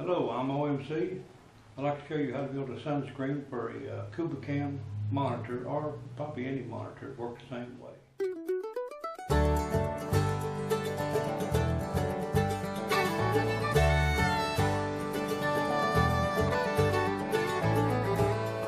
Hello, I'm OMC. I'd like to show you how to build a sunscreen for a Kumba monitor, or probably any monitor. It works the same way.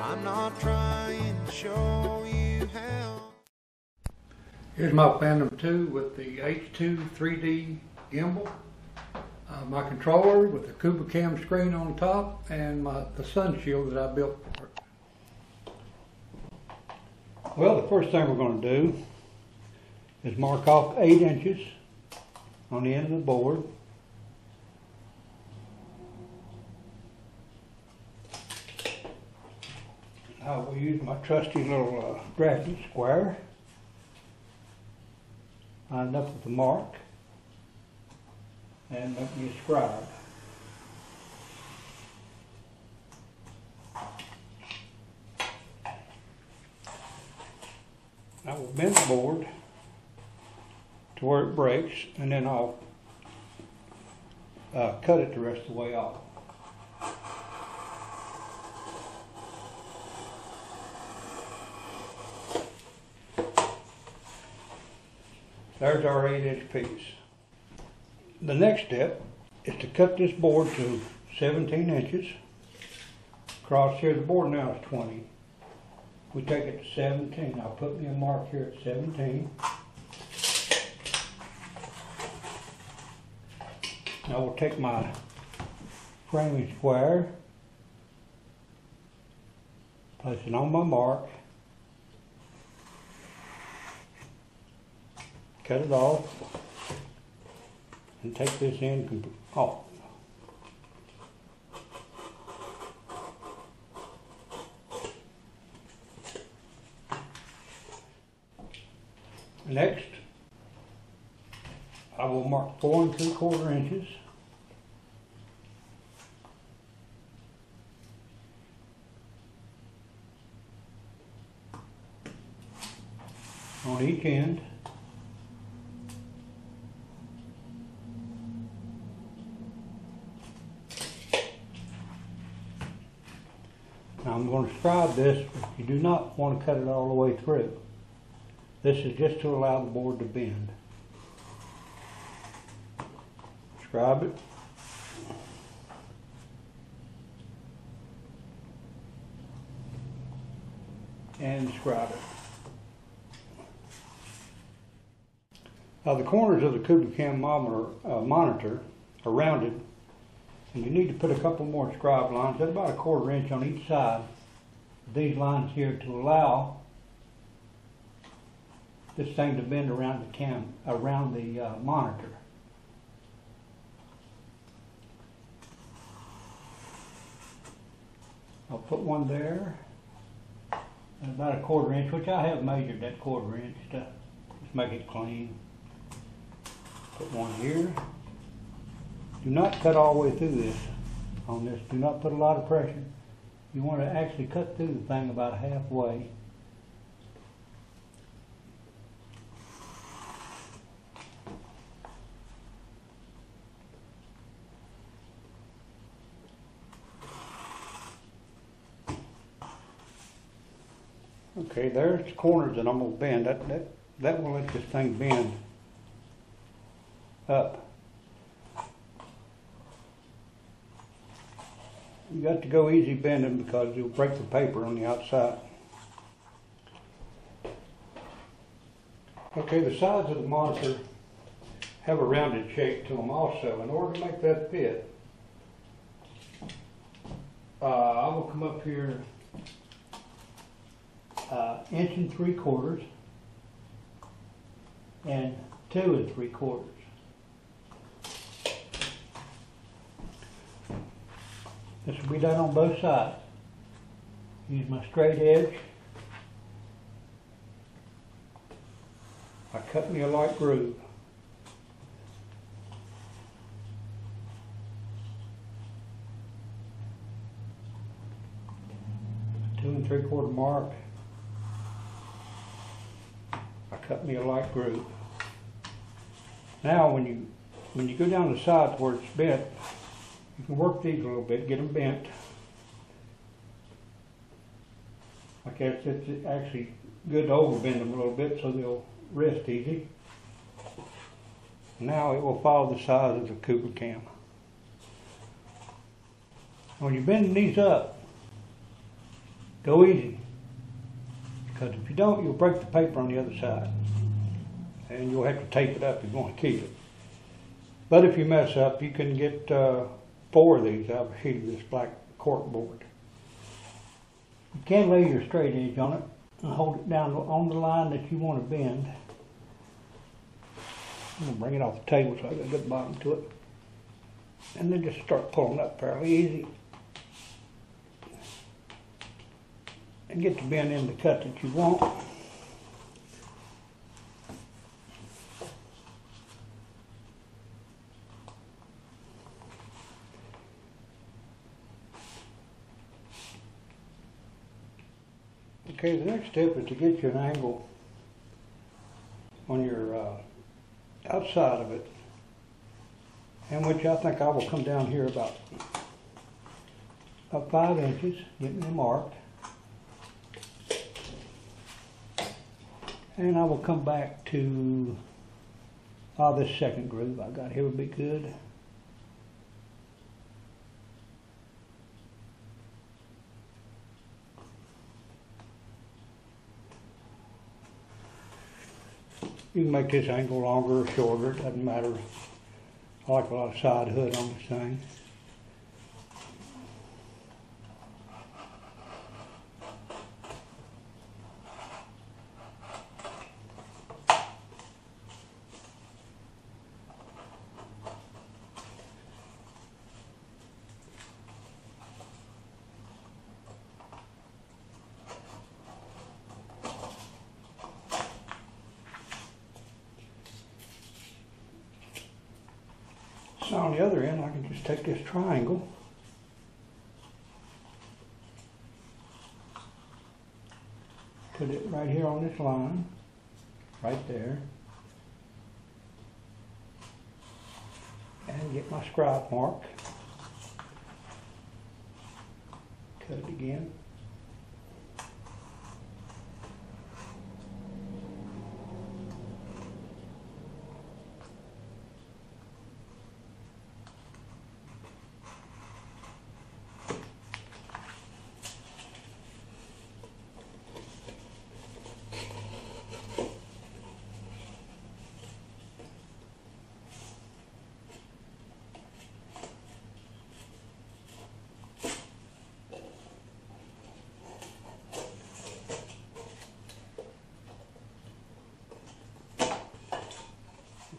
I'm not trying to show you how. Here's my Phantom 2 with the H2 3D gimbal. My controller with the Kumba screen on top, and the sun shield that I built for it. Well, the first thing we're going to do is mark off 8 inches on the end of the board. I will use my trusty little drafting square, lined up with the mark, and make me a scribe. I will bend the board to where it breaks, and then I'll cut it the rest of the way off. There's our 8-inch piece. The next step is to cut this board to 17 inches. Across here, the board now is 20. We take it to 17. I'll put me a mark here at 17. Now we'll take my framing square, place it on my mark, cut it off, and take this end off. Next, I will mark 4 3/4 inches on each end. Now I'm going to scribe this, but you do not want to cut it all the way through. This is just to allow the board to bend. Scribe it. And scribe it. Now the corners of the Kumba monitor are rounded, and you need to put a couple more scribe lines. That's about 1/4 inch on each side of these lines here to allow this thing to bend around the monitor. I'll put one there, and about 1/4 inch, which I have measured that 1/4 inch to just make it clean. Put one here. Do not cut all the way through this on this. Do not put a lot of pressure. You want to actually cut through the thing about halfway. Okay, there's the corners that I'm going to bend. That will let this thing bend up. You got to go easy bending because you'll break the paper on the outside. Okay, the sides of the monitor have a rounded shape to them also. In order to make that fit, I will come up here 1 3/4 and 2 3/4. This will be done on both sides. Use my straight edge. I cut me a light groove. A 2 3/4 mark. I cut me a light groove. Now when you go down the sides where it's bent, You can work these a little bit, get them bent. Like that, it's actually good to overbend them a little bit so they'll rest easy. Now it will follow the size of the Kumba cam. When you're bending these up, go easy. Because if you don't, you'll break the paper on the other side. And you'll have to tape it up if you want to keep it. But if you mess up, you can get 4 of these out of a sheet of this black cork board. You can lay your straight edge on it and hold it down on the line that you want to bend. I'm going to bring it off the table so I got a good bottom to it. And then just start pulling up fairly easy. And get the bend in the cut that you want. Okay, the next step is to get you an angle on your outside of it, and which I think I will come down here about 5 inches, getting them marked, and I will come back to this second groove I got here would be good. You can make this angle longer or shorter, it doesn't matter. I like a lot of side hood on this thing. So on the other end, I can just take this triangle, put it right here on this line, right there, and get my scribe mark, cut it again.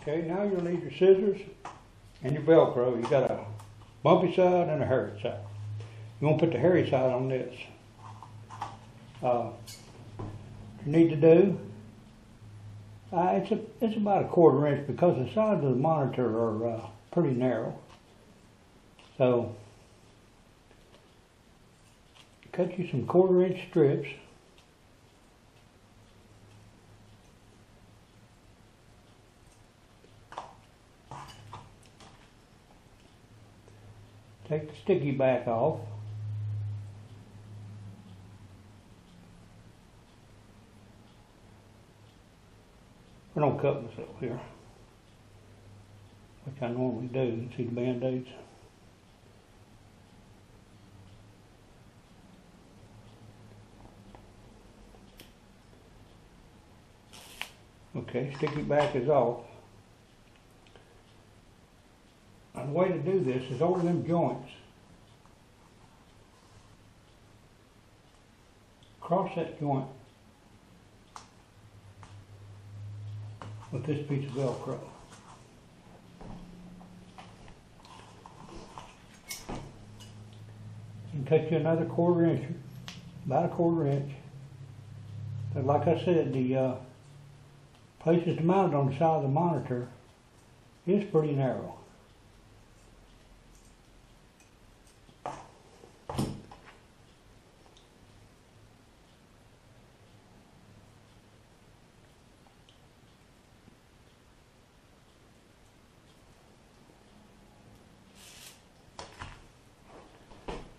Okay, now you'll need your scissors and your Velcro. You got a bumpy side and a hairy side. You want to put the hairy side on this. What you need to do, it's about a 1/4 inch because the sides of the monitor are pretty narrow. So cut you some 1/4 inch strips. Take the sticky back off. I don't cut myself here, which I normally do. You see the band-aids? Okay, sticky back is off. And the way to do this is over them joints. Cross that joint with this piece of Velcro. And cut you another 1/4 inch, about a 1/4 inch. But like I said, the places to mount it on the side of the monitor is pretty narrow.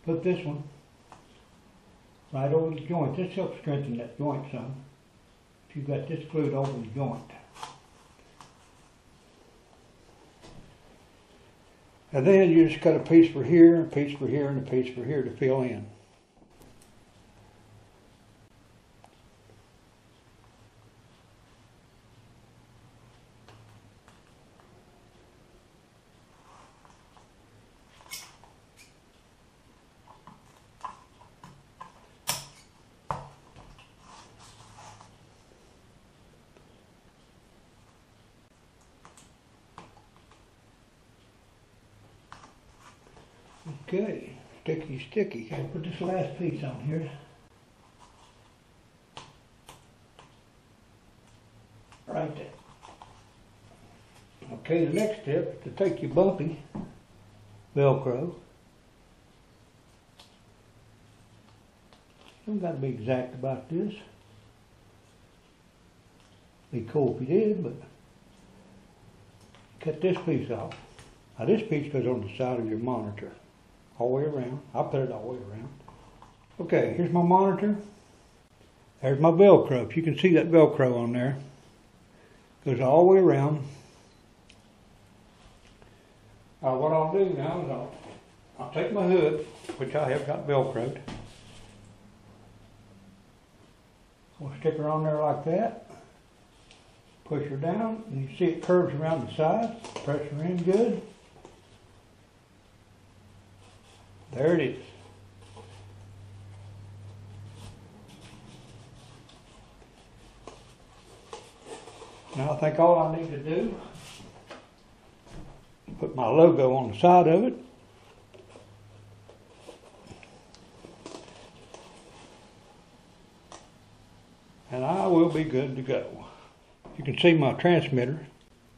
put this one right over the joint. This helps strengthen that joint some. If you've got this glued over the joint. And then you just cut a piece for here, a piece for here, and a piece for here to fill in. Okay, sticky. Okay, put this last piece on here. Right there. Okay, the next step is to take your bumpy Velcro. Don't got to be exact about this. Be cool if you did, but cut this piece off. Now this piece goes on the side of your monitor. All the way around. I'll put it all the way around. Okay, here's my monitor. There's my Velcro. If you can see that Velcro on there. Goes all the way around. What I'll do now is I'll take my hood, which I have got Velcroed. I'll stick her on there like that. Push her down, and you see it curves around the side. Press her in good. There it is. Now I think all I need to do is put my logo on the side of it. And I will be good to go. You can see my transmitter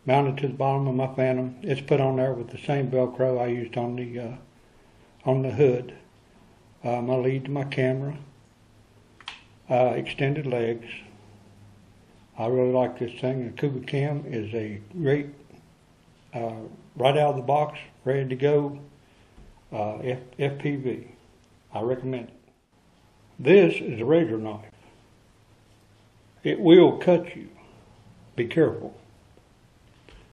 mounted to the bottom of my Phantom. It's put on there with the same Velcro I used on the hood. My lead to my camera, extended legs. I really like this thing. The Kumba Cam is a great, right out of the box, ready to go, FPV. I recommend it. This is a razor knife. It will cut you. Be careful.